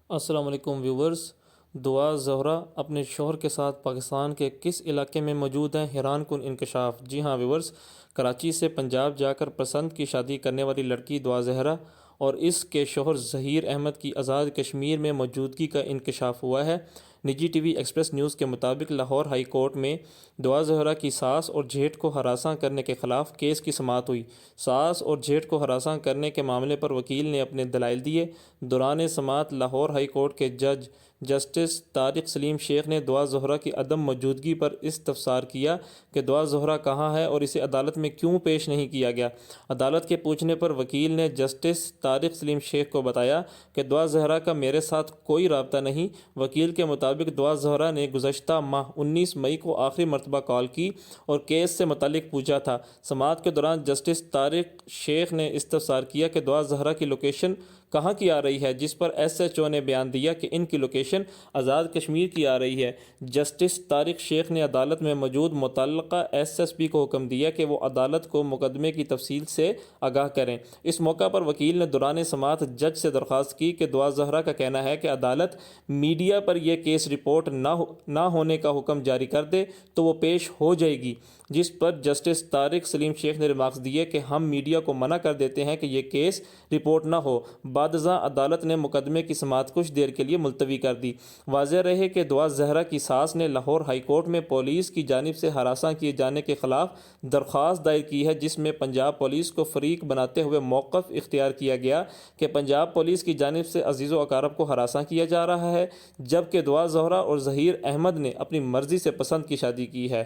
السلام علیکم ویورز۔ دعا زہرا اپنے شوہر کے ساتھ پاکستان کے کس علاقے میں موجود ہیں؟ حیران کن انکشاف۔ جی ہاں ویورز، کراچی سے پنجاب جا کر پسند کی شادی کرنے والی لڑکی دعا زہرا اور اس کے شوہر ظہیر احمد کی آزاد کشمیر میں موجودگی کا انکشاف ہوا ہے۔ نجی ٹی وی ایکسپریس نیوز کے مطابق لاہور ہائی کورٹ میں دعا زہرا کی ساس اور جیٹھ کو ہراساں کرنے کے خلاف کیس کی سماعت ہوئی۔ ساس اور جیٹھ کو ہراساں کرنے کے معاملے پر وکیل نے اپنے دلائل دیے۔ دوران سماعت لاہور ہائی کورٹ کے جج جسٹس طارق سلیم شیخ نے دعا زہرا کی عدم موجودگی پر استفسار کیا کہ دعا زہرا کہاں ہے اور اسے عدالت میں کیوں پیش نہیں کیا گیا۔ عدالت کے پوچھنے پر وکیل نے جسٹس طارق سلیم شیخ کو بتایا کہ دعا زہرا کا میرے ساتھ کوئی رابطہ نہیں۔ وکیل کے مطابق دعا زہرا نے گزشتہ ماہ 19 مئی کو آخری مرتبہ کال کی اور کیس سے متعلق پوچھا تھا۔ سماعت کے دوران جسٹس طارق شیخ نے استفسار کیا کہ دعا زہرا کی لوکیشن کہاں کی آ رہی ہے، جس پر ایس ایچ او نے بیان دیا کہ ان کی لوکیشن آزاد کشمیر کی آ رہی ہے۔ جسٹس طارق شیخ نے عدالت میں موجود متعلقہ ایس ایس پی کو حکم دیا کہ وہ عدالت کو مقدمے کی تفصیل سے آگاہ کریں۔ اس موقع پر وکیل نے دوران سماعت جج سے درخواست کی کہ دعا زہرا کا کہنا ہے کہ عدالت میڈیا پر یہ کیس رپورٹ نہ ہونے کا حکم جاری کر دے تو وہ پیش ہو جائے گی، جس پر جسٹس طارق سلیم شیخ نے ریمارکس دیے کہ ہم میڈیا کو منع کر دیتے ہیں کہ یہ کیس رپورٹ نہ ہو۔ بعد ازاں عدالت نے مقدمے کی سماعت کچھ دیر کے لیے ملتوی کر دی۔ واضح رہے کہ دعا زہرا کی ساس نے لاہور ہائی کورٹ میں پولیس کی جانب سے ہراساں کیے جانے کے خلاف درخواست دائر کی ہے، جس میں پنجاب پولیس کو فریق بناتے ہوئے موقف اختیار کیا گیا کہ پنجاب پولیس کی جانب سے عزیز و اقارب کو ہراساں کیا جا رہا ہے، جبکہ دعا زہرا اور ظہیر احمد نے اپنی مرضی سے پسند کی شادی کی ہے۔